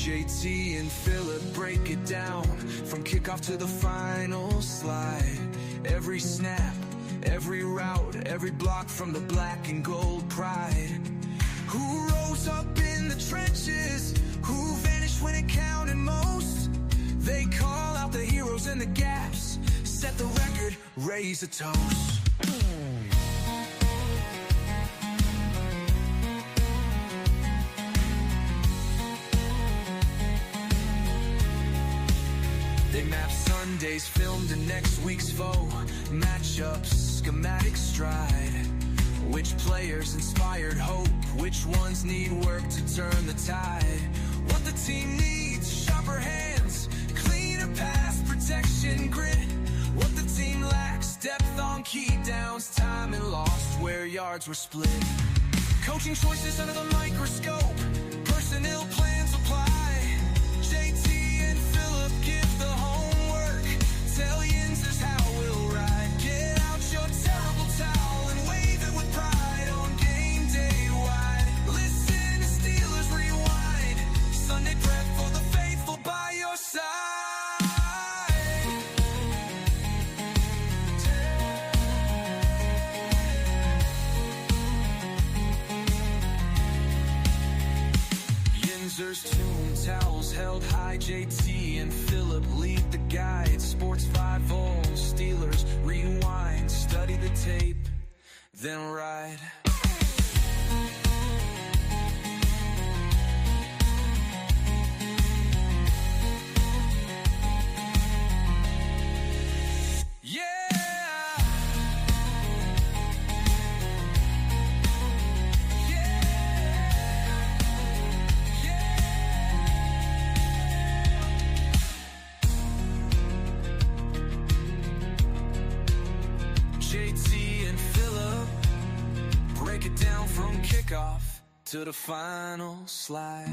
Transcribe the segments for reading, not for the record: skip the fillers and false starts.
JT and Phillip break it down from kickoff to the final slide. Every snap, every route, every block from the black and gold pride. Who rose up in the trenches? Who vanished when it counted most? They call out the heroes and the gaps, set the record, raise a toast. They map Sundays, filmed in next week's foe. Matchups, schematic stride. Which players inspired hope? Which ones need work to turn the tide? What the team needs, sharper hands, cleaner pass, protection, grit. What the team lacks, depth on key downs, time and lost where yards were split. Coaching choices under the microscope, personnel plans apply. JT and Phillip give the homework, Italians is how we'll ride. Get out your terrible towel and wave it with pride on game day wide. Listen to Steelers Rewind, Sunday prep for the faithful by your side. Yinzer's tomb, towels held high. JT and Phillip lead the guide. Sports 5-0, Steelers Rewind. Study the tape, then ride. JT and Phillip break it down from kickoff to the final slide.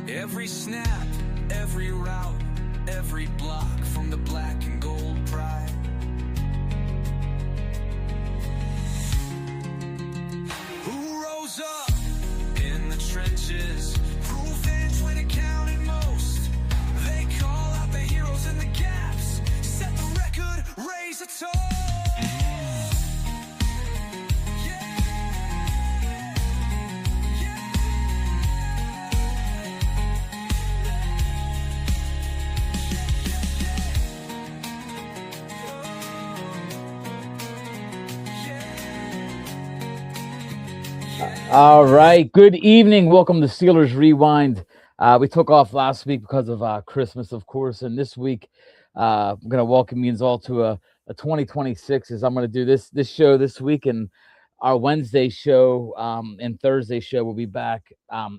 Every snap, every route, every block from the black and gold pride. Who rose up in the trenches? Who finished when it counted most? They call out the heroes and the gaps, set the record, raise a toast. All right. Good evening. Welcome to Steelers Rewind. We took off last week because of Christmas, of course, and this week I'm going to welcome you all to a 2026. As I'm going to do this show this week, and our Wednesday show and Thursday show will be back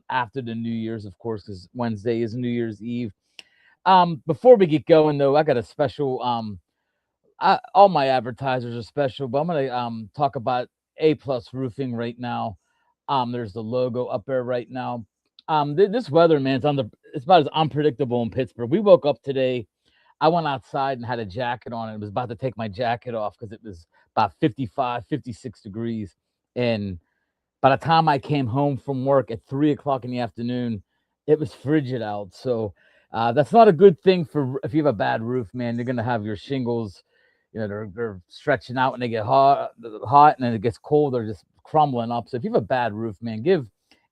after the New Year's, of course, because Wednesday is New Year's Eve. Before we get going, though, I got a special. All my advertisers are special, but I'm going to talk about A+ Roofing right now. There's the logo up there right now. This weather, man, it's about as unpredictable in Pittsburgh. We woke up today. I went outside and had a jacket on, and was about to take my jacket off because it was about 55, 56 degrees. And by the time I came home from work at 3 o'clock in the afternoon, it was frigid out. So that's not a good thing for if you have a bad roof, man. You're going to have your shingles, they're stretching out when they get hot, and then it gets cold. They're just crumbling up. So if you have a bad roof, man, give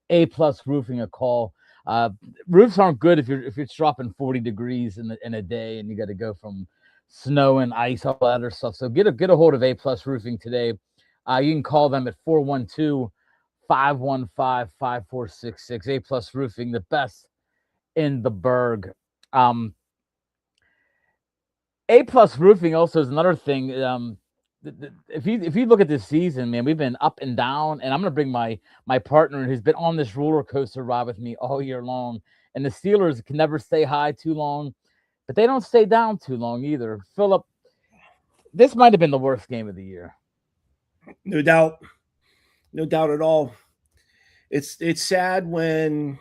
A+ Roofing a call. Roofs aren't good if you're dropping 40 degrees in a day, and you got to go from snow and ice, all that other stuff. So get a hold of A+ Roofing today. You can call them at 412-515-5466. A+ Roofing, the best in the burg. A+ Roofing also is another thing. If you look at this season, man, we've been up and down, and I'm gonna bring my partner who's been on this roller coaster ride with me all year long. And the Steelers can never stay high too long, but they don't stay down too long either. Phillip, this might have been the worst game of the year. No doubt at all. It's sad when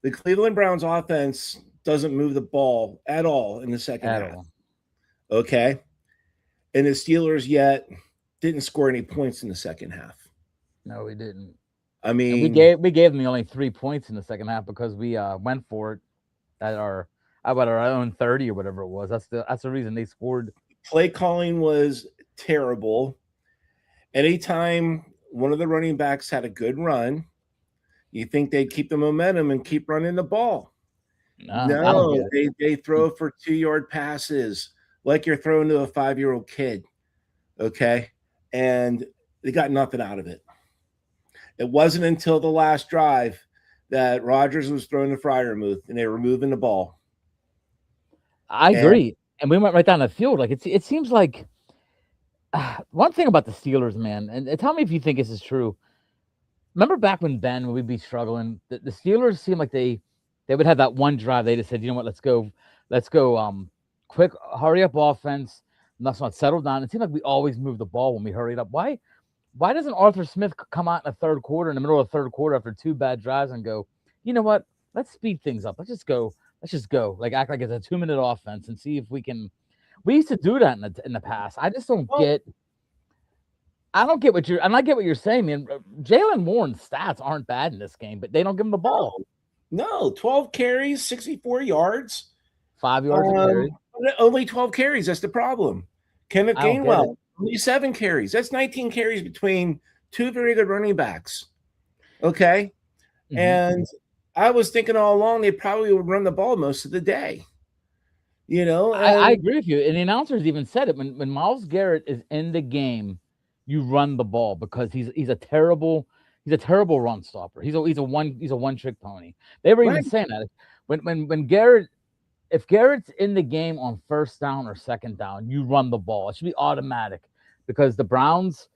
the Cleveland Browns offense doesn't move the ball at all in the second half. Okay. And the Steelers yet didn't score any points in the second half. No, we didn't. I And mean, we gave them the only 3 points in the second half because we went for it at our about our own 30 or whatever it was. That's the reason they scored. play calling was terrible. Anytime one of the running backs had a good run, you think they'd keep the momentum and keep running the ball. I don't No, get it. they throw for 2-yard passes like you're throwing to a 5-year-old kid. Okay. And they got nothing out of it. It wasn't until the last drive that Rodgers was throwing the Fryermuth and they were moving the ball. I And agree. And we went right down the field. Like it seems like one thing about the Steelers, man, and tell me if you think this is true. Remember back when we'd be struggling, the Steelers seemed like they would have that one drive. They just said, you know what, let's go, quick, hurry up offense. Let's not settle down. It seemed like we always moved the ball when we hurried up. Why doesn't Arthur Smith come out in the third quarter, in the middle of the third quarter after 2 bad drives and go, you know what, let's speed things up. Let's just go. Like act like it's a 2-minute offense and see if we can. We used to do that in the past. I just don't get. I don't get what you're. And I get what you're saying, man. Jalen Warren's stats aren't bad in this game, but they don't give him the ball. no, 12 carries, 64 yards. 5 yards a carry. Only 12 carries. That's the problem. Kenneth I don't get Gainwell, it. only 7 carries. That's 19 carries between 2 very good running backs. Okay. Mhm. And I was thinking all along they probably would run the ball most of the day. You know, I agree with you. And the announcers even said it when Myles Garrett is in the game, you run the ball because he's a terrible run stopper. He's a one trick pony. They were even right. saying that when Garrett, if Garrett's in the game on first down or second down, you run the ball. It should be automatic because the Browns,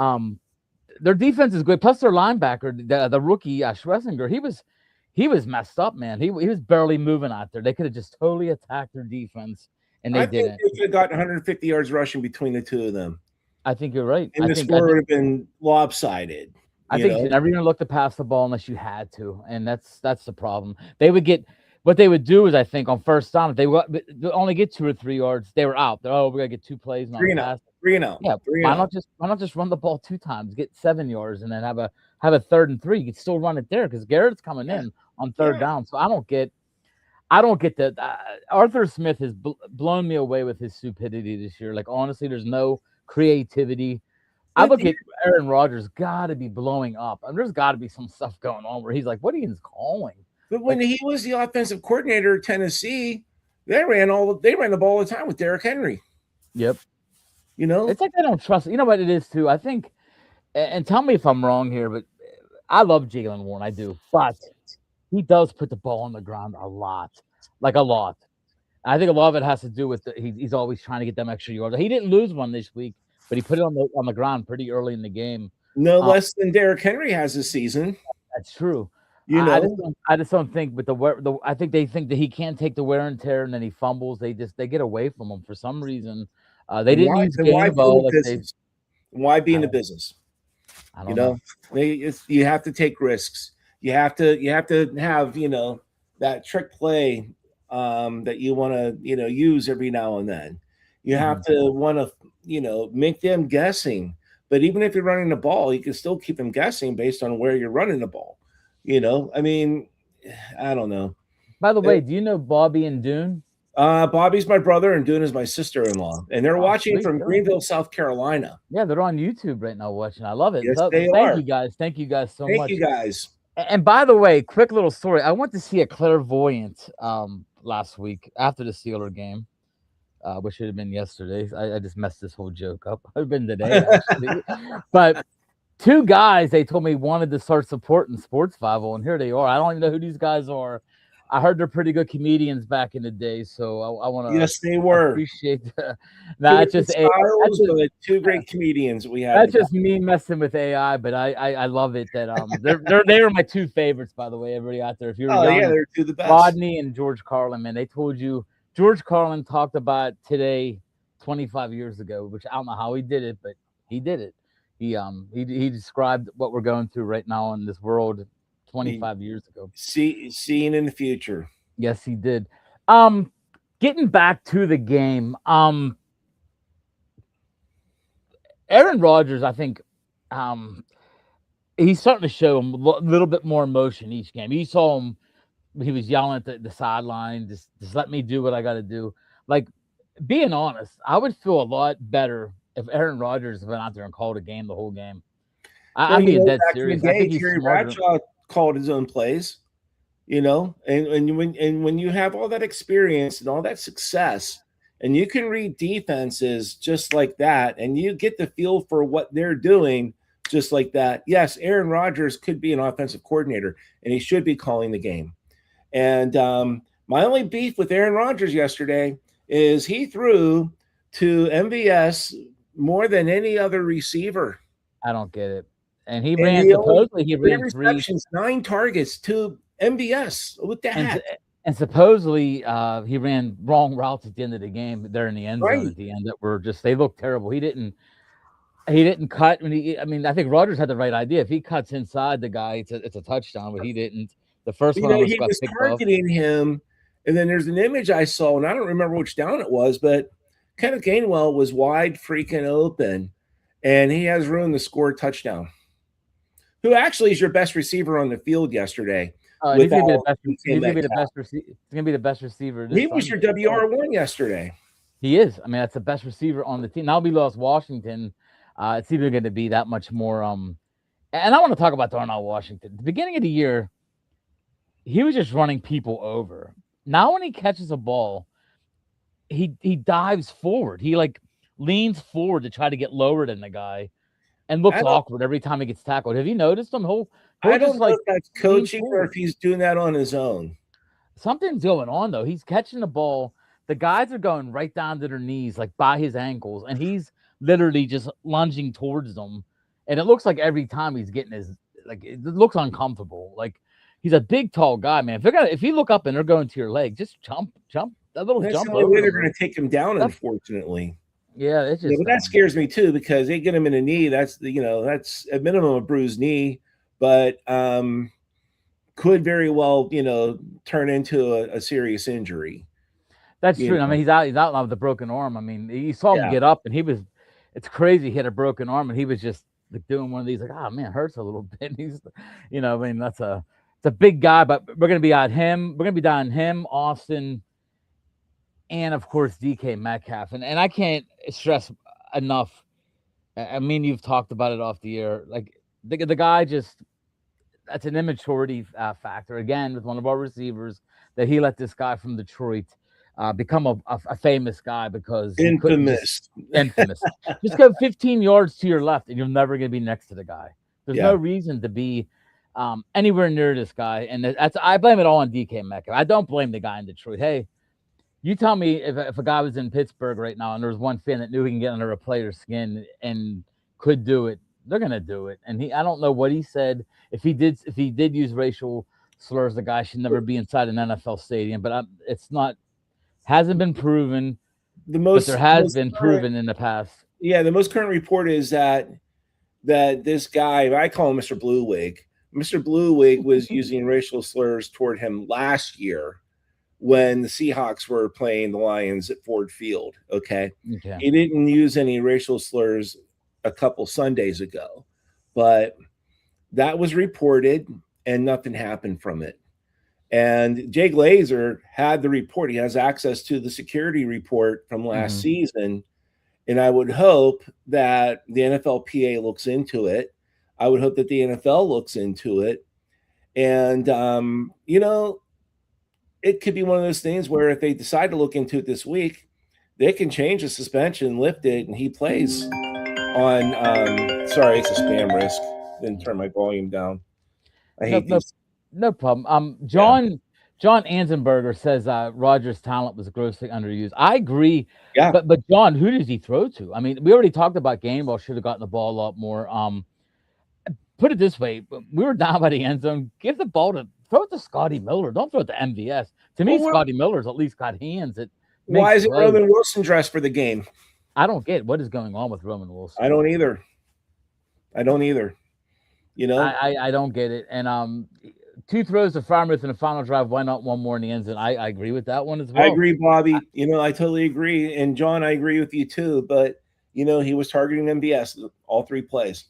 their defense is good. Plus their linebacker, the rookie Schlesinger, he was messed up, man. He was barely moving out there. They could have just totally attacked their defense, and they I think didn't. they could have gotten 150 yards rushing between the two of them. I think you're right. And the score would have been lopsided. I think you're never gonna look to pass the ball unless you had to, and that's the problem. They would get what they would do is I think on first down if they only get 2 or 3 yards, they were out. We gotta get 2 plays and 3-0. 3-0. Yeah, why not just run the ball 2 times, get 7 yards, and then have a 3rd and 3. You can still run it there because Garrett's coming in on third down. So I don't get that. Arthur Smith has blown me away with his stupidity this year. Like honestly, there's no creativity. I look at Aaron Rodgers, got to be blowing up. I mean, there's got to be some stuff going on where he's like, what are you calling? But when he was the offensive coordinator at Tennessee, they ran the ball all the time with Derrick Henry. Yep. You know, it's like they don't trust. You know what it is too. I think, and tell me if I'm wrong here, but I love Jalen Warren. I do, but he does put the ball on the ground a lot. I think a lot of it has to do with he's always trying to get them extra yards. He didn't lose one this week, but he put it on the ground pretty early in the game. No less than Derrick Henry has this season. That's true. You know, I just don't think with I think they think that he can't take the wear and tear, and then he fumbles. They get away from him for some reason. They didn't use Gainwell. Why be in the business? I don't know. You have to take risks. You have to have that trick play that you want to use every now and then. You have to want to make them guessing. But even if you're running the ball, you can still keep them guessing based on where you're running the ball. I mean, I don't know. By the way, do you know Bobby and Dune? Bobby's my brother and Dune is my sister-in-law, and they're watching from Greenville, South Carolina. Yeah, they're on YouTube right now watching. I love it. Yes, they are. Thank you guys so much. Thank you guys. And by the way, quick little story. I went to see a clairvoyant last week after the Steeler game, which should have been yesterday. I just messed this whole joke up. I've been today, actually. But 2 guys, they told me wanted to start supporting Sports 50, and here they are. I don't even know who these guys are. I heard they're pretty good comedians back in the day, so I want to. Yes, they were. Appreciate that. That's just 2 great comedians we had. That's just me messing with AI, but I love it that they were my 2 favorites, by the way. Everybody out there, if you're young, they're 2 of the best. Rodney and George Carlin, man, they told you George Carlin talked about today 25 years ago, which I don't know how he did it, but he did it. He described what we're going through right now in this world 25 years ago. Seeing in the future. Yes, he did. Getting back to the game, Aaron Rodgers, I think, he's starting to show him a little bit more emotion each game. You saw him; he was yelling at the sideline, just let me do what I got to do. Like, being honest, I would feel a lot better if Aaron Rodgers went out there and called a game the whole game. Well, I'm being dead back in the serious. I day, think he's Terry smarter. Bradshaw called his own plays. And when you have all that experience and all that success, and you can read defenses just like that, and you get the feel for what they're doing just like that. Yes, Aaron Rodgers could be an offensive coordinator, and he should be calling the game. And my only beef with Aaron Rodgers yesterday is he threw to MVS more than any other receiver. I don't get it. And he ran supposedly he ran 3 receptions, 9 targets to MVS. What the heck? And supposedly he ran wrong routes at the end of the game. There in the end zone at the end that were just they looked terrible. He didn't cut when I think Rodgers had the right idea. If he cuts inside the guy, it's a touchdown, but he didn't. The first one he was targeting him, and then there's an image I saw, and I don't remember which down it was, but Kenneth Gainwell was wide freaking open, and he has room to score a touchdown. Who actually is your best receiver on the field yesterday? He's going to be the best receiver. He's going to be the best receiver. He was your WR1 yesterday. He is. I mean, that's the best receiver on the team. Now we lost Washington. It's even going to be that much more. And I want to talk about Darnell Washington. At the beginning of the year, he was just running people over. Now when he catches a ball, he dives forward. He leans forward to try to get lower than the guy, and looks awkward every time he gets tackled. Have you noticed him? I don't know if that's coaching or if he's doing that on his own. Something's going on though. He's catching the ball. The guys are going right down to their knees, like by his ankles, and he's literally just lunging towards them. And it looks like every time he's getting it looks uncomfortable. Like, he's a big, tall guy, man. If you look up and they're going to your leg, just jump that little That's jump. the only way they're going to take him down, unfortunately. Yeah, it's just. But that scares me too, because they get him in a knee. That's that's at minimum a bruised knee, but could very well turn into a serious injury. That's true. I mean, he's out with a broken arm. I mean, you saw him get up, and it's crazy. He had a broken arm, and he was just doing one of these, oh man, it hurts a little bit. He's, it's a big guy, but we're gonna be on him. We're gonna be down him, Austin, and of course DK Metcalf. And I can't stress enough. I mean, you've talked about it off the air. Like the guy that's an immaturity factor again with one of our receivers, that he let this guy from Detroit become a famous guy because infamous. Just go 15 yards to your left and you're never going to be next to the guy. There's no reason to be anywhere near this guy. And I blame it all on DK Metcalf. I don't blame the guy in Detroit. Hey, you tell me if a guy was in Pittsburgh right now and there was one fan that knew he can get under a player's skin and could do it, they're going to do it. And I don't know what he said. If he did use racial slurs, the guy should never be inside an NFL stadium, but hasn't been proven. But there has been proven in the past. Yeah, the most current report is that this guy, I call him Mr. Bluewig. Mr. Bluewig was using racial slurs toward him last year when the Seahawks were playing the Lions at Ford Field. Okay. He didn't use any racial slurs a couple Sundays ago, but that was reported and nothing happened from it. And Jay Glazer had the report. He has access to the security report from last season. And I would hope that the NFLPA looks into it. I would hope that the NFL looks into it. And, it could be one of those things where if they decide to look into it this week, they can change the suspension, lift it, and he plays on sorry, it's a spam risk. Didn't turn my volume down. I hate these. No problem. John Anzenberger says Rodgers' talent was grossly underused. I agree. Yeah. But John, who does he throw to? I mean, we already talked about Gainwell should have gotten the ball a lot more. Put it this way, we were down by the end zone. Give the ball throw it to Scotty Miller. Don't throw it to MVS. To me, Scotty Miller's at least got hands. Why isn't Roman Wilson dressed for the game? I don't get what is going on with Roman Wilson. I don't either. I don't get it. And 2 throws to Farmouth in the final drive. Why not one more in the end zone? I agree with that one as well. I agree, Bobby. I totally agree. And John, I agree with you too. But, he was targeting MVS all 3 plays.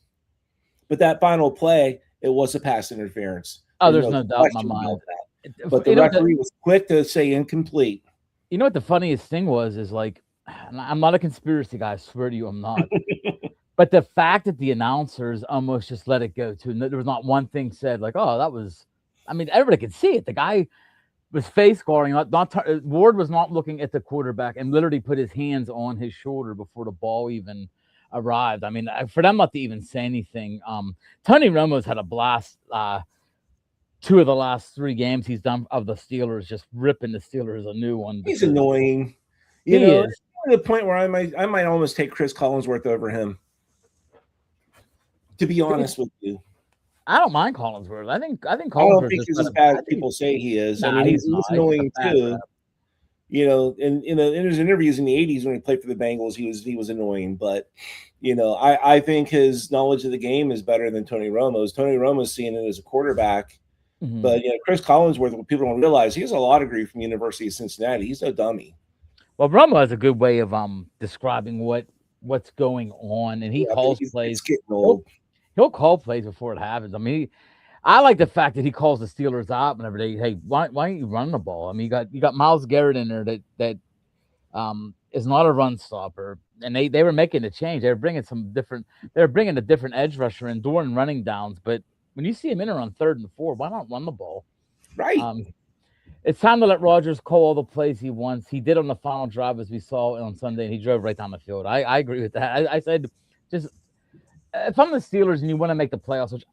But that final play, it was a pass interference. Oh, there's no doubt in my Question about mind. that. But the You know what referee was quick to say incomplete. You know what the funniest thing is like, and I'm not a conspiracy guy. I swear to you, I'm not. But the fact that the announcers almost just let it go too. There was not one thing said like, "Oh, that was." I mean, everybody could see it. The guy was face guarding. Ward was not looking at the quarterback and literally put his hands on his shoulder before the ball even arrived. I mean, for them not to even say anything. Tony Romo's had a blast. 2 of the last 3 games he's done of the Steelers, just ripping the Steelers a new one. He's annoying. He is. To the point where I might almost take Chris Collinsworth over him. To be honest with you, I don't mind Collinsworth. I think Collinsworth. I don't think he's as bad as people say he is. Nah, I mean, he's annoying too. And in his interviews in the '80s when he played for the Bengals, he was annoying. But I think his knowledge of the game is better than Tony Romo's. Tony Romo's seeing it as a quarterback. Mm-hmm. But Chris Collinsworth, what people don't realize, he has a law degree from the University of Cincinnati. He's no dummy. Well, Romo has a good way of describing what's going on, and he calls plays. It's getting old. He'll call plays before it happens. I mean, I like the fact that he calls the Steelers out whenever hey, why aren't you running the ball? I mean, you got Myles Garrett in there that is not a run stopper, and they were making a change. They were bringing a different edge rusher in during running downs, but when you see him in there on 3rd and 4, why not run the ball? Right. It's time to let Rodgers call all the plays he wants. He did on the final drive, as we saw on Sunday, and he drove right down the field. I agree with that. I said, just if I'm the Steelers and you want to make the playoffs, which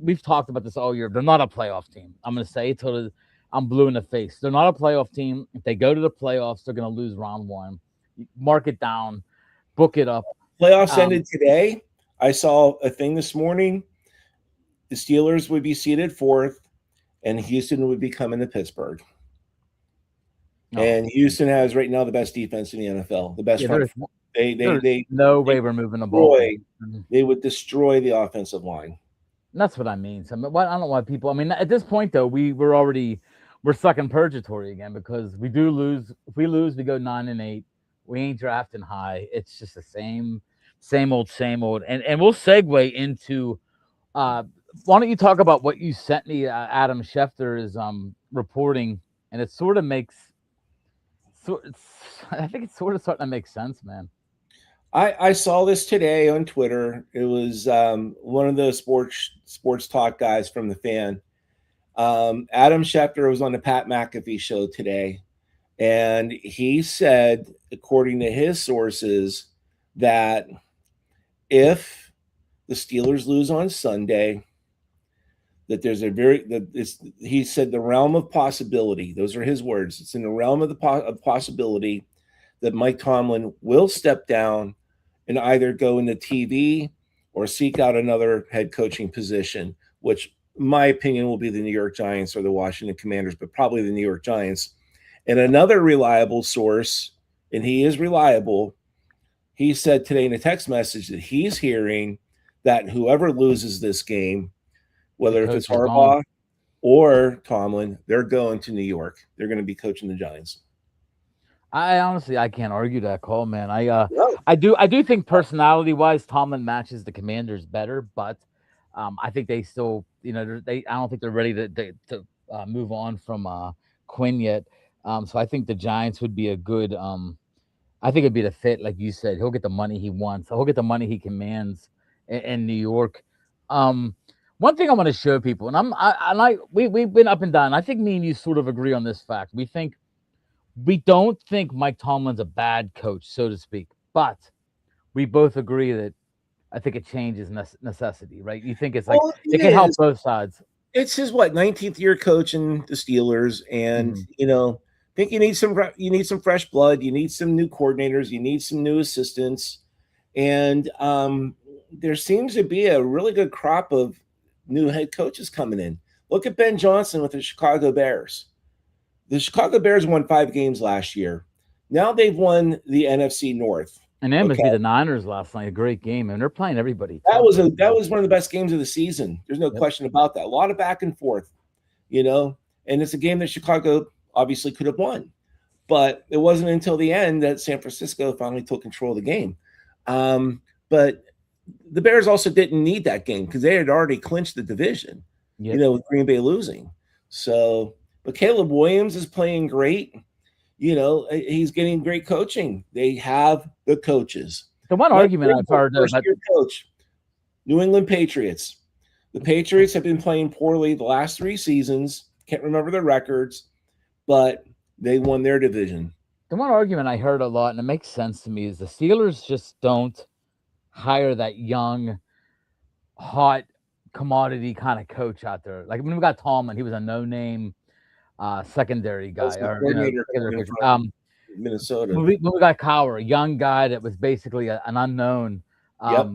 we've talked about this all year, they're not a playoff team. I'm going to say it till I'm blue in the face. They're not a playoff team. If they go to the playoffs, they're going to lose round 1. Mark it down, book it up. Playoffs ended today. I saw a thing this morning. The Steelers would be seated 4th, and Houston would be coming to Pittsburgh. Oh. And Houston has right now the best defense in the NFL, the best front. They no way we're moving the ball. They would destroy the offensive line. And that's what I mean. So I don't know why people. I mean, at this point though, we're stuck in purgatory again because we do lose. If we lose, we go 9-8. We ain't drafting high. It's just the same old. And we'll segue into. Why don't you talk about what you sent me? Adam Schefter is reporting, and it sort of makes. I think it's sort of starting to make sense, man. I saw this today on Twitter. It was one of the sports talk guys from The Fan. Adam Schefter was on the Pat McAfee show today, and he said, according to his sources, that if the Steelers lose on Sunday, that there's he said the realm of possibility. Those are his words. It's in the realm of the possibility that Mike Tomlin will step down and either go into TV or seek out another head coaching position, which in my opinion will be the New York Giants or the Washington Commanders, but probably the New York Giants. And another reliable source, and he is reliable, he said today in a text message that he's hearing that whoever loses this game, whether if it's Harbaugh or Tomlin, they're going to New York. They're going to be coaching the Giants. I honestly can't argue that call, man. I do think personality-wise, Tomlin matches the Commanders better, but I think they still, I don't think they're ready to move on from Quinn yet. So I think the Giants would be a good. I think it'd be the fit, like you said. He'll get the money he wants. He'll get the money he commands in New York. One thing I want to show people, and we've been up and down. I think me and you sort of agree on this fact. We don't think Mike Tomlin's a bad coach, so to speak, but we both agree that I think a change is necessity, right? You think it's like it can help both sides. It's his 19th year coaching the Steelers, and I think you need some fresh blood, you need some new coordinators, you need some new assistants, and there seems to be a really good crop of new head coaches coming in. Look at Ben Johnson with the Chicago Bears. The Chicago Bears won 5 games last year. Now they've won the NFC North. And then beat the Niners last night. A great game, and they're playing everybody. That was one of the best games of the season. There's no question about that. A lot of back and forth, and it's a game that Chicago obviously could have won, but it wasn't until the end that San Francisco finally took control of the game. But the Bears also didn't need that game because they had already clinched the division, Yep. with Green Bay losing. So, but Caleb Williams is playing great. He's getting great coaching. They have the coaches. The one Mike argument I've Vrabel, heard about first-year coach, New England Patriots. The Patriots have been playing poorly the last 3 seasons. Can't remember their records, but they won their division. the one argument I heard a lot, and it makes sense to me, is the Steelers just don't hire that young, hot commodity kind of coach out there. Like when we got Tomlin, he was a no-name secondary guy, The or coordinator secondary from coach. Minnesota. When we got Cowher, a young guy that was basically an unknown. Yep.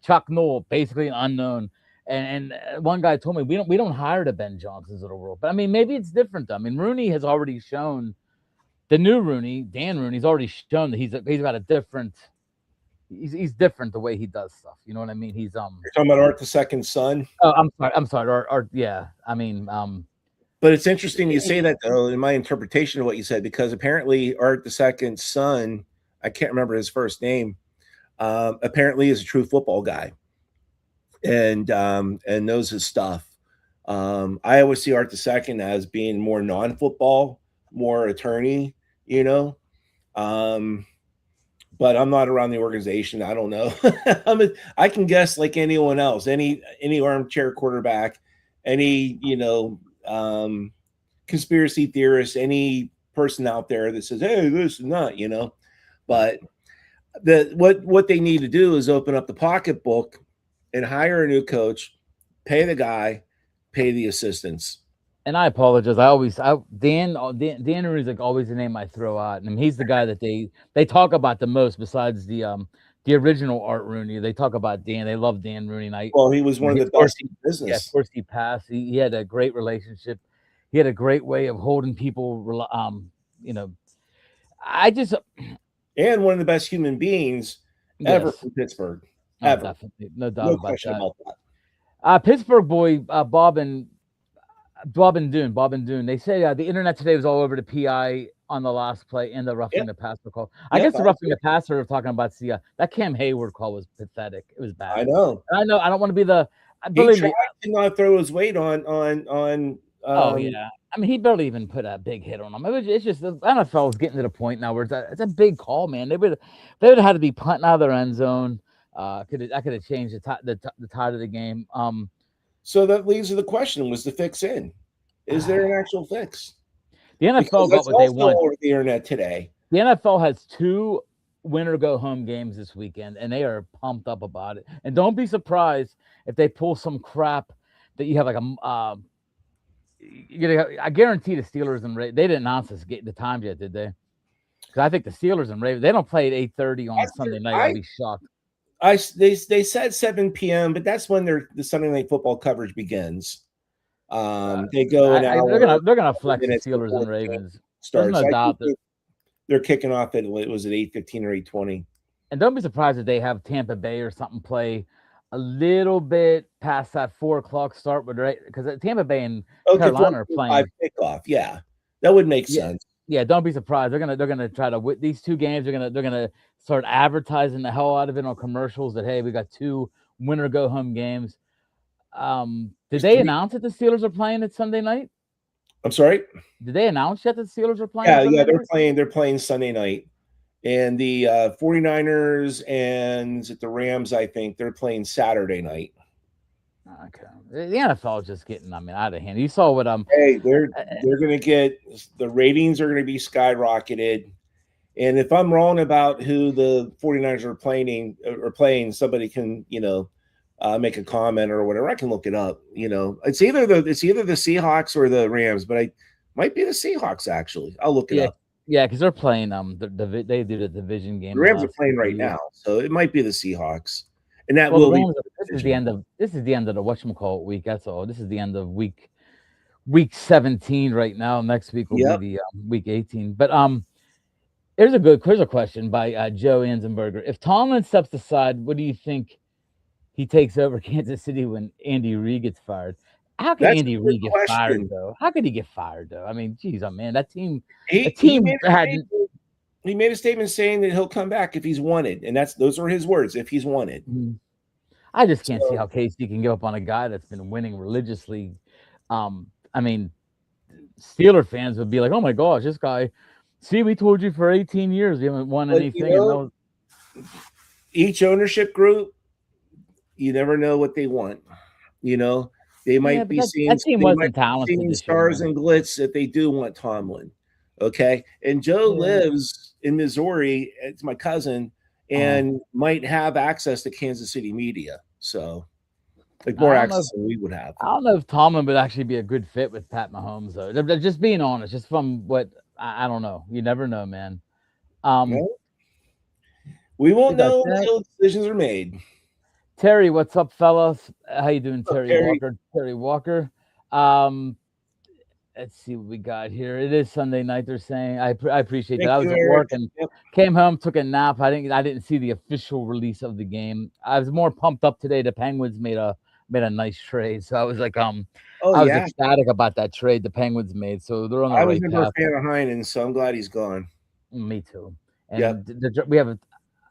Chuck Noll, basically an unknown. And one guy told me we don't hire the Ben Johnsons of the world. But I mean, maybe it's different though. I mean, Rooney has already shown, the new Rooney, Dan Rooney's already shown that he's got a different. He's different the way he does stuff. You know what I mean? He's You're talking about Art II son. Oh, I'm sorry. Or yeah. I mean, But it's interesting you say that, though, in my interpretation of what you said, because apparently Art II's son, I can't remember his first name, apparently is a true football guy and knows his stuff. I always see Art II as being more non-football, more attorney, but I'm not around the organization. I don't know. I can guess like anyone else, any armchair quarterback, any, conspiracy theorist, any person out there that says, hey, this is not, but what they need to do is open up the pocketbook and hire a new coach, pay the guy, pay the assistants. And I apologize. Dan Rooney's like always the name I throw out, and he's the guy that they talk about the most besides the original Art Rooney. They talk about Dan. They love Dan Rooney. Well, he was one of the best in business. Yeah, of course he passed. He had a great relationship. He had a great way of holding people. And one of the best human beings ever from Pittsburgh. Ever. Definitely, no doubt about that. Pittsburgh boy, Bob and Dune. They say the internet today was all over the PI on the last play and the roughing the passer call. I guess the roughing the passer of talking about that Cam Hayward call was pathetic. It was bad. I know. I don't want to be the. He tried to not throw his weight on. Oh yeah, I mean he barely even put a big hit on him. It's just the NFL is getting to the point now where it's a big call, man. They would have had to be punting out of their end zone. I could have changed the tide of the game. So that leads to the question: was the fix in? Is there an actual fix? The NFL got what they want. Over the internet today. The NFL has 2 winner go home games this weekend, and they are pumped up about it. And don't be surprised if they pull some crap that you have like I guarantee the Steelers and Ravens. They didn't announce the times yet, did they? Because I think the Steelers and Ravens, they don't play at 8:30 on Sunday night. I'd be shocked. They said 7 p.m., but that's when the Sunday night football coverage begins. They go an hour. They're gonna flex the Steelers and Ravens. There's no doubt that they're kicking off at 8:15 or 8:20. And don't be surprised if they have Tampa Bay or something play a little bit past that 4:00 start, because Tampa Bay and Carolina are playing 5 kickoff. Yeah, that would make sense. Yeah, don't be surprised. They're gonna try to win these 2 games. They're gonna start advertising the hell out of it on commercials that hey, we got 2 winner go home games. Did they announce that the Steelers are playing it Sunday night? I'm sorry? Did they announce yet that the Steelers are playing? Yeah, they're playing Sunday night. And the 49ers and the Rams, I think, they're playing Saturday night. Okay. The NFL is just getting, out of hand. You saw what Hey, they're gonna get the ratings are gonna be skyrocketed. And if I'm wrong about who the 49ers are playing, somebody can, make a comment or whatever. I can look it up. It's either the Seahawks or the Rams, but it might be the Seahawks actually. I'll look it up. Yeah, because they're playing they do the division game. The Rams are playing right now, so it might be the Seahawks. And that this is the end of the whatchamacallit week. That's all. This is the end of week 17 right now. Next week will be the week 18. But here's a question by Joe Anzenberger. If Tomlin steps aside, what do you think he takes over Kansas City when Andy Reid gets fired? How can Andy Reid get fired though? How could he get fired though? I mean, geez, man, that team. He made a statement saying that he'll come back if he's wanted, and those are his words. If he's wanted. I just can't see So how KC can give up on a guy that's been winning religiously. I mean, Steeler fans would be like, "Oh my gosh, this guy! See, we told you for 18 years we haven't won but anything." And no, each ownership group, you never know what they want. You know, they yeah, might but be that seeing team they might wasn't be talented seeing this year, stars man. and glitz if they do want Tomlin. Okay, and Joe Yeah. lives in Missouri. It's my cousin, Uh, and might have access to Kansas City media. So, like I more don't know. access than we would have. I don't know if Tomlin would actually be a good fit with Pat Mahomes, though. Just being honest, just from what I don't know. You never know, man. Um, No, we we won't got know that. until decisions are made. Terry, what's up, fellas? How you doing, Look, Terry Perry, Walker? Terry Walker. Um, let's see what we got here. It is Sunday night. They're saying I appreciate that. thank I you, was at Eric. work and Yep. came home, took a nap. I didn't see the official release of the game. I was more pumped up today. The Penguins made a nice trade, so I was like Oh I was yeah, ecstatic about that trade the Penguins made. So they're on the I was right never a path. fan of Heinen, so I'm glad he's gone. Me too. Yep, And we have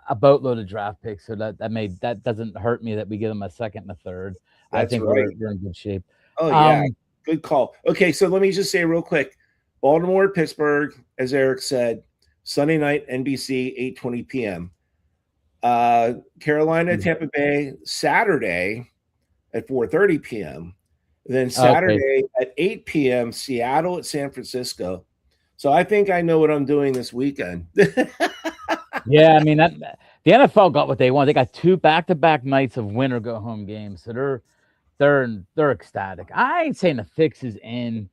a boatload of draft picks, so that doesn't hurt me that we give them a second and a third. I that's think right. we're in good shape. Oh yeah, Um, good call. Okay, so let me just say real quick: Baltimore, Pittsburgh, as Eric said, Sunday night, NBC, 8:20 p.m. Carolina, Tampa Bay, Saturday at 4:30 p.m. Then okay. Saturday at 8 p.m., Seattle at San Francisco. So I think I know what I'm doing this weekend. Yeah, I mean that the NFL got what they want. They got two back-to-back nights of win or go home games, so they're ecstatic. I ain't saying the fix is in.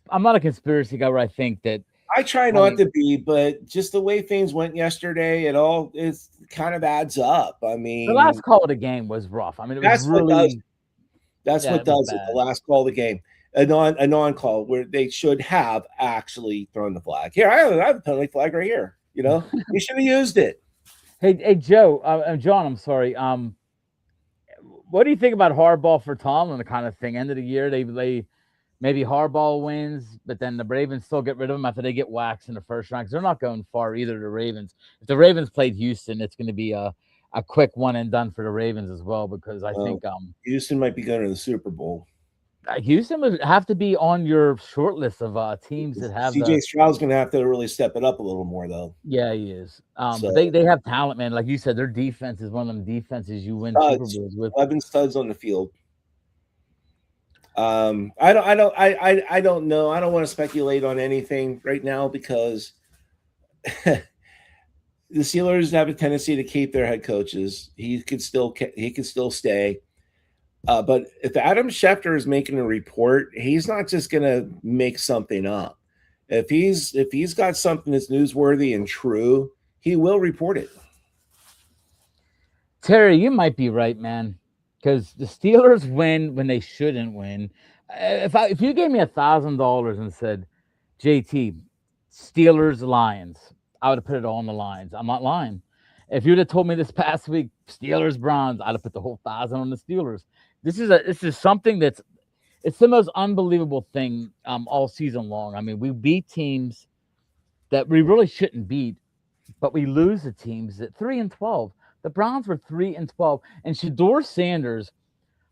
I'm not a conspiracy guy where I think that. I try I not mean, to be, but just the way things went yesterday, it kind of adds up. I the last mean, call of the game was rough. I mean, it was that's what does really, that's yeah, what it was does it. The bad. last call of the game, a non call where they should have actually thrown the flag. Here, I have a penalty flag right here. You know, we should have used it. Hey, Joe, John, I'm sorry. What do you think about Harbaugh for Tomlin, the kind of thing? End of the year, they maybe Harbaugh wins, but then the Ravens still get rid of him after they get waxed in the first round because they're not going far either. The Ravens. If the Ravens played Houston, it's going to be a quick one and done for the Ravens as well because I Uh, think Houston might be going to the Super Bowl. Houston would have to be on your short list of teams that have CJ the. Stroud's going to have to really step it up a little more, though. Yeah, he is. But So they have talent, man. Like you said, their defense is one of them defenses you win Super studs, Bowls with. 11 studs on the field. I don't know. I don't want to speculate on anything right now because the Steelers have a tendency to keep their head coaches. He could still stay. But if Adam Schefter is making a report, he's not just going to make something up. If he's got something that's newsworthy and true, he will report it. Terry, you might be right, man. Because the Steelers win when they shouldn't win. If you gave me $1,000 and said, JT, Steelers Lions, I would have put it all on the Lions. I'm not lying. If you'd have told me this past week Steelers Browns, I'd have put the whole 1,000 on the Steelers. This is something that's it's the most unbelievable thing all season long. I mean, we beat teams that we really shouldn't beat, but we lose the teams at 3-12. The Browns were 3-12, and Shador Sanders.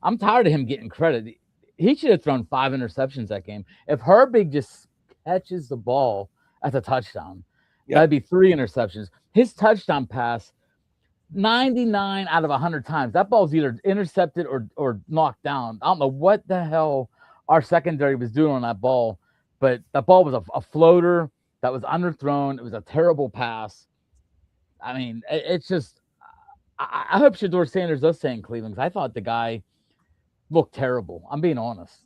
I'm tired of him getting credit. He should have thrown 5 interceptions that game. If Herbig just catches the ball as a touchdown, that'd Yep. be 3 interceptions. His touchdown pass, 99 out of 100 times, that ball's either intercepted or knocked down. I don't know what the hell our secondary was doing on that ball, but that ball was a floater that was underthrown. It was a terrible pass. I mean, it's just. I hope Shador Sanders does stay in Cleveland because I thought the guy looked terrible. I'm being honest.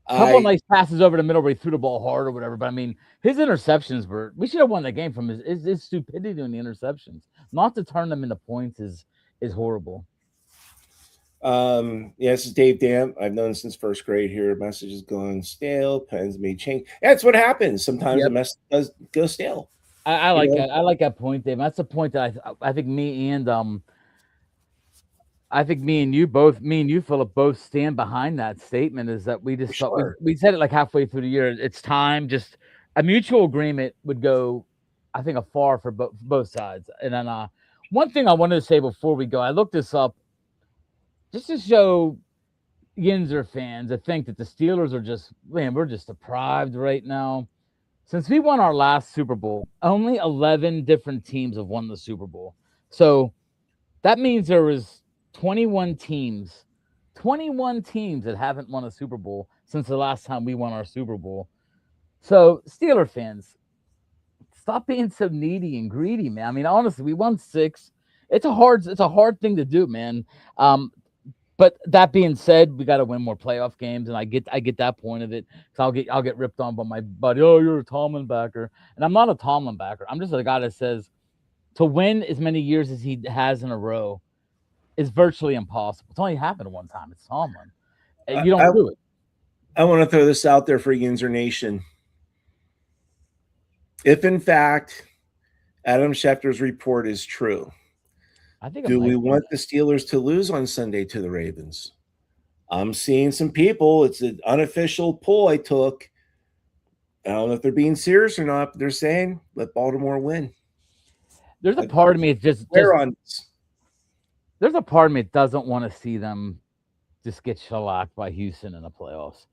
A couple of I nice passes over the middle where he threw the ball hard or whatever, but I mean, his interceptions were. We should have won the game from his stupidity in the interceptions. Not to turn them into points is horrible. Yeah, this is Dave Dam. I've known since first grade here. Message is going stale. Pens may change. That's what happens. Sometimes a Yep. message does go stale. I You like know, that. I like that point, Dave. That's the point that I think I think me and you, Philip, both stand behind that statement. Is that we for just thought sure. we said it like halfway through the year. It's time. Just a mutual agreement would go, I think, afar for both sides. And then one thing I wanted to say before we go, I looked this up. just to show Yinzer fans that think that the Steelers are just, man, we're just deprived right now. Since we won our last Super Bowl, only 11 different teams have won the Super Bowl. So that means there was 21 teams, 21 teams that haven't won a Super Bowl since the last time we won our Super Bowl. So Steeler fans, stop being so needy and greedy, man. I mean, honestly, we won 6. It's a hard thing to do, man. But that being said, we got to win more playoff games, and I get that point of it. So I'll get ripped on by my buddy. Oh, you're a Tomlin backer, and I'm not a Tomlin backer. I'm just a guy that says to win as many years as he has in a row is virtually impossible. It's only happened one time. It's Tomlin. You don't do it. I want to throw this out there for Yinzer Nation. If in fact Adam Schefter's report is true, I think do we want the Steelers to lose on Sunday to the Ravens? I'm seeing some people. It's an unofficial poll I took. I don't know if they're being serious or not, but they're saying let Baltimore win. There's a part of me that there's a part of me that doesn't want to see them just get shellacked by Houston in the playoffs.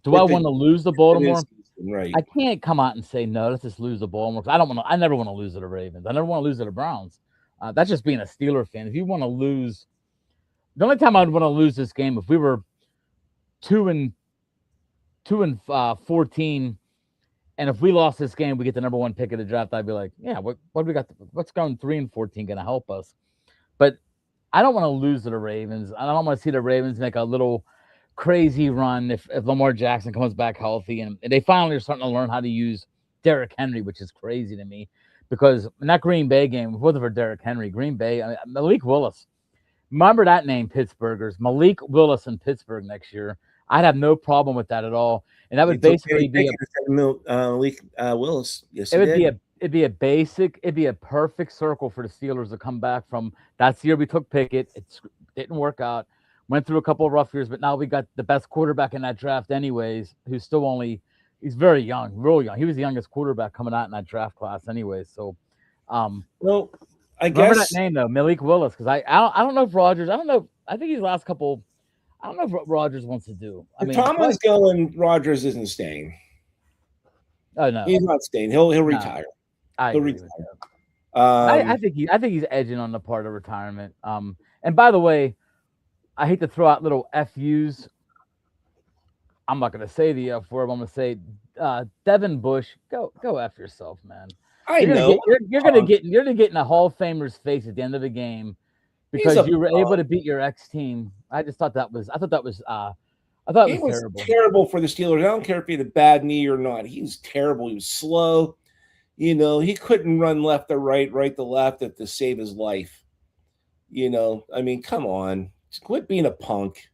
Do I want to lose to Baltimore? Right. I can't come out and say no. Let's just lose to Baltimore. I never want to lose to the Ravens. I never want to lose to the Browns. That's just being a Steeler fan. If you want to lose, the only time I'd want to lose this game if we were 2-14, and if we lost this game, we get the number 1 pick of the draft. I'd be like, yeah, what we got? What's going 3-14 going to help us? But I don't want to lose to the Ravens. I don't want to see the Ravens make a little crazy run if Lamar Jackson comes back healthy and they finally are starting to learn how to use Derrick Henry, which is crazy to me. Because in that Green Bay game, if it wasn't for Derrick Henry, Green Bay, Malik Willis. Remember that name, Pittsburghers. Malik Willis in Pittsburgh next year. I'd have no problem with that at all. And that would basically be Malik Willis. Yes, it'd be a perfect circle for the Steelers to come back from. That's the year we took Pickett. It didn't work out. Went through a couple of rough years, but now we got the best quarterback in that draft anyways, who's still he's very young, real young. He was the youngest quarterback coming out in that draft class anyways. So, well, I remember guess that name though, Malik Willis, because I don't know if Rodgers. I don't know. I think his last couple. I don't know what Rodgers wants to do. I mean, Tomlin's going. Rodgers isn't staying. Oh no, he's not staying. He'll retire. He'll retire. I think he's edging on the part of retirement. And by the way, I hate to throw out little FUs. I'm not going to say the F word. I'm going to say Devin Bush. Go F yourself, man. You're going to get in a Hall of Famer's face at the end of the game because you were able to beat your ex team. I thought that was terrible. Terrible for the Steelers. I don't care if he had a bad knee or not. He was terrible. He was slow. He couldn't run left to right to left to save his life. I mean, come on. Just quit being a punk.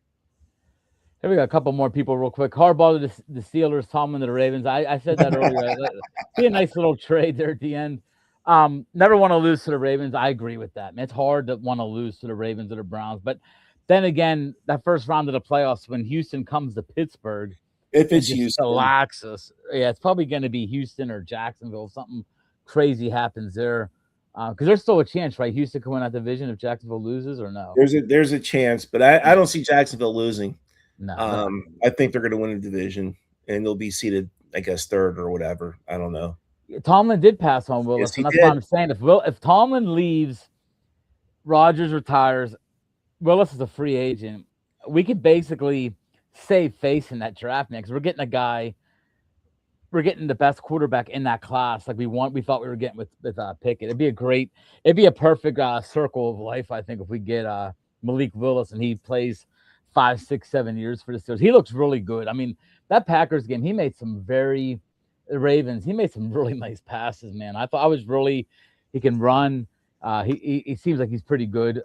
Here we got a couple more people real quick. Harbaugh to the Steelers, Tomlin to the Ravens. I said that earlier. Be a nice little trade there at the end. Never want to lose to the Ravens. I agree with that, man. It's hard to want to lose to the Ravens or the Browns. But then again, that first round of the playoffs, when Houston comes to Pittsburgh, if it's Houston, relax us. Yeah, it's probably going to be Houston or Jacksonville. If something crazy happens there. Because there's still a chance, right? Houston can win that division if Jacksonville loses, or no? There's a chance, but I don't see Jacksonville losing. No. I think they're going to win the division, and they'll be seated, I guess, 3rd or whatever. I don't know. Tomlin did pass on Willis, and that's why I'm saying if Tomlin leaves, Rodgers retires, Willis is a free agent, we could basically save face in that draft next. We're getting a guy. We're getting the best quarterback in that class, like we thought we were getting with Pickett. It'd be a perfect circle of life, I think, if we get Malik Willis and he plays 5, 6, 7 years for the Steelers. He looks really good. I mean, that Packers game, he made some really nice passes, man. He can run. He seems like he's pretty good.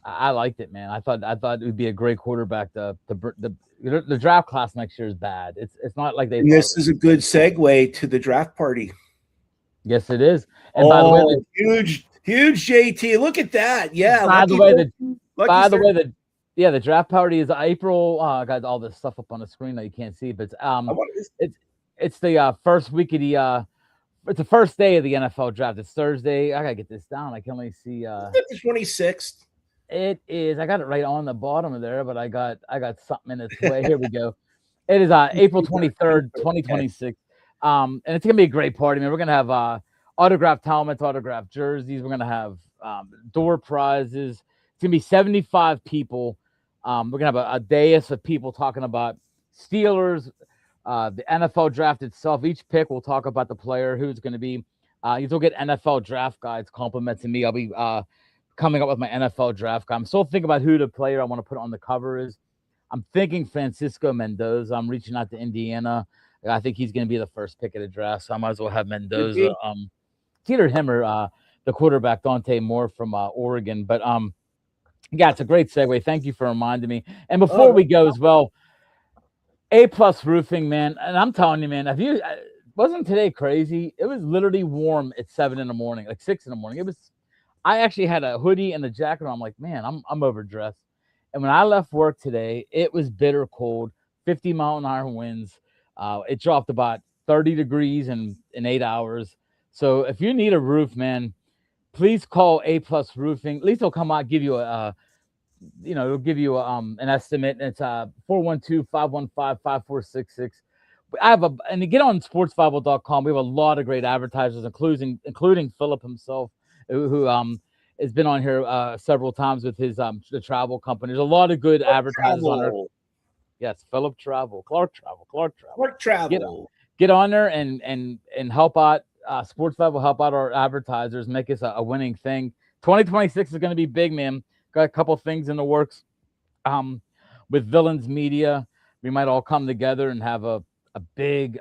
I liked it, man. I thought it would be a great quarterback. The draft class next year is bad. It's not like they. And this is a good segue to the draft party. Yes, it is. And by the way, huge JT. Look at that. Yeah. By the way, the draft party is April. I got all this stuff up on the screen that you can't see, but it's the first week of the. It's the first day of the NFL draft. It's Thursday. I gotta get this down. I can only see. The 26th. It is. I got it right on the bottom of there, but I got something in its way. Here we go. It is April 23rd, 2026. And it's gonna be a great party, man. We're gonna have autographed helmets, autographed jerseys. We're gonna have door prizes. It's gonna be 75 people. We're gonna have a dais of people talking about Steelers, the NFL draft itself. Each pick will talk about the player who's going to be. You'll get NFL draft guides complimenting me. I'll be coming up with my NFL draft guide. I'm still thinking about who the player I want to put on the cover is. I'm thinking Francisco Mendoza. I'm reaching out to Indiana. I think he's going to be the first pick of the draft, so I might as well have Mendoza. It's either him or the quarterback Dante Moore from Oregon. But yeah, it's a great segue. Thank you for reminding me. And before we go as well, A+ Roofing, man. And I'm telling you, man, wasn't today crazy? It was literally warm at 7 in the morning, like 6 in the morning. I actually had a hoodie and a jacket on. I'm like, man, I'm overdressed. And when I left work today, it was bitter cold, 50-mile-an-hour winds. It dropped about 30 degrees in 8 hours. So if you need a roof, man, please call A+ Roofing. At least they'll come out, give you it'll give you an estimate. And it's 412-515-5466. And to get on sportsbible.com, we have a lot of great advertisers, including Philip himself, who has been on here several times with his the travel company. There's a lot of good advertisers on there. Yes, Philip Travel, Clark Travel. Get on there and help out. Sports Bible help out our advertisers, make us a winning thing. 2026 is going to be big, man. Got a couple things in the works. With Villains Media, we might all come together and have a big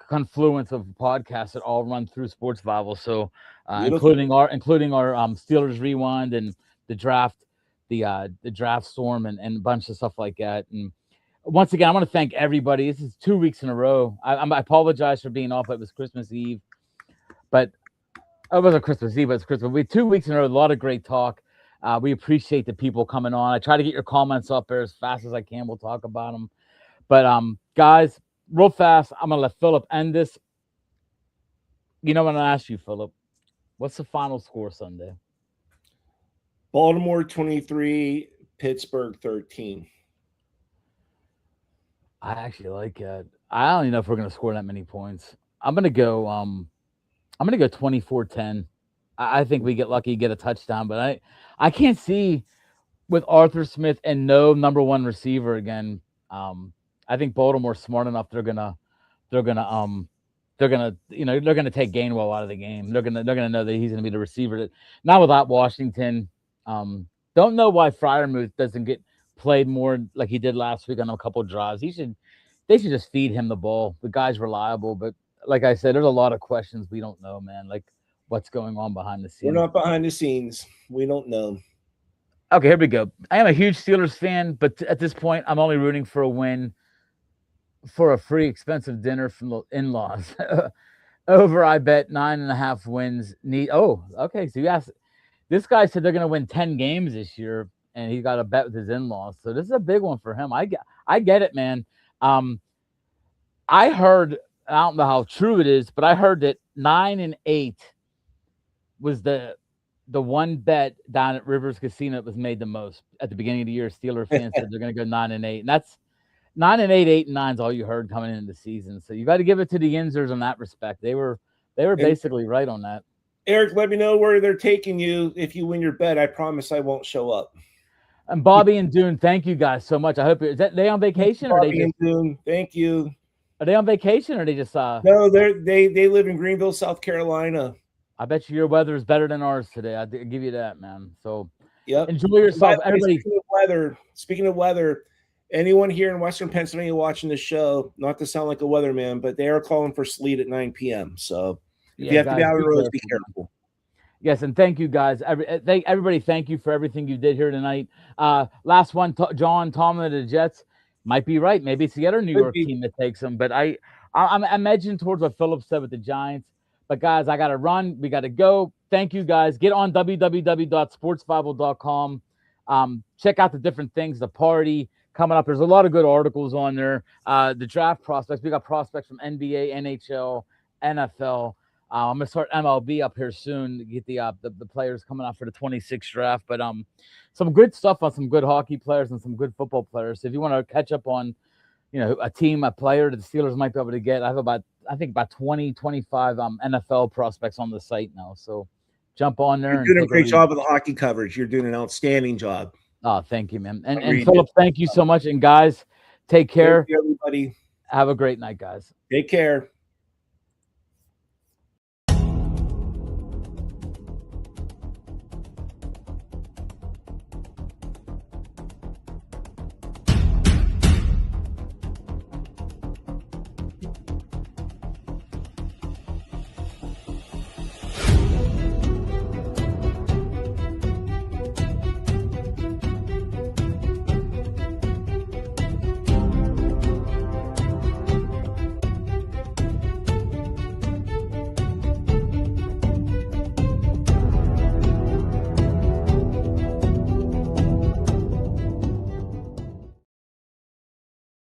confluence of podcasts that all run through Sports Bible. So including our Steelers Rewind and the draft, the draft storm and a bunch of stuff like that. And once again, I want to thank everybody. This is 2 weeks in a row. I apologize for being off. It was Christmas Eve, but it wasn't Christmas Eve, but it's Christmas. We had 2 weeks in a row, a lot of great talk. We appreciate the people coming on. I try to get your comments up there as fast as I can. We'll talk about them. But guys, real fast, I'm gonna let Philip end this. You know what I'm gonna ask you, Philip? What's the final score Sunday? Baltimore 23, Pittsburgh 13. I actually like it. I don't even know if we're gonna score that many points. I'm gonna go 24-10. I think we get lucky, get a touchdown, but I can't see with Arthur Smith and no number one receiver again. I think Baltimore's smart enough. They're gonna take Gainwell out of the game. They're gonna know that he's gonna be the receiver. Not without Washington. Don't know why Freiermuth doesn't get played more like he did last week on a couple of drives. They should just feed him the ball. The guy's reliable, but like I said, there's a lot of questions we don't know, man. Like what's going on behind the scenes. We're not behind the scenes. We don't know. Okay, here we go. I am a huge Steelers fan, but at this point, I'm only rooting for a win for a free expensive dinner from the in-laws. Over, I bet 9.5 wins. Okay. So you asked. This guy said they're going to win 10 games this year, and he got a bet with his in-laws. So this is a big one for him. I get it, man. I heard, I don't know how true it is, but I heard that 9-8 was the one bet down at Rivers Casino that was made the most at the beginning of the year. Steeler fans said they're going to go 9-8, and that's 9-8, 8-9 is all you heard coming into the season. So you got to give it to the Yinzers in that respect. They were basically right on that. Eric, let me know where they're taking you if you win your bet. I promise I won't show up. And Bobby and Dune, thank you guys so much. I hope is that they on vacation or Bobby and Dune, thank you. Are they on vacation or they just No, they live in Greenville, South Carolina. I bet you your weather is better than ours today. I'll give you that, man. So yep. Enjoy yourself, everybody. Speaking of weather, anyone here in Western Pennsylvania watching the show, not to sound like a weatherman, but they are calling for sleet at 9 p.m. So if you have to be out on the roads, be careful. Yes, and thank you guys. Everybody, thank you for everything you did here tonight. Last one, John Tomlin of the Jets might be right. Maybe it's the other New York team that takes them. But I'm edging towards what Philip said with the Giants. But guys, I got to run. We got to go. Thank you guys. Get on www.sportsbible.com. Check out the different things, the party coming up. There's a lot of good articles on there. The draft prospects. We got prospects from NBA, NHL, NFL. I'm gonna start MLB up here soon to get the players coming out for the 26th draft. But some good stuff on some good hockey players and some good football players. So if you want to catch up on, a team, a player that the Steelers might be able to get, I think about 20, 25 NFL prospects on the site now. So jump on there. You're doing a great job with the hockey coverage. You're doing an outstanding job. Oh, thank you, man. And Philip, thank you so much. And guys, take care. Thank you, everybody. Have a great night, guys. Take care.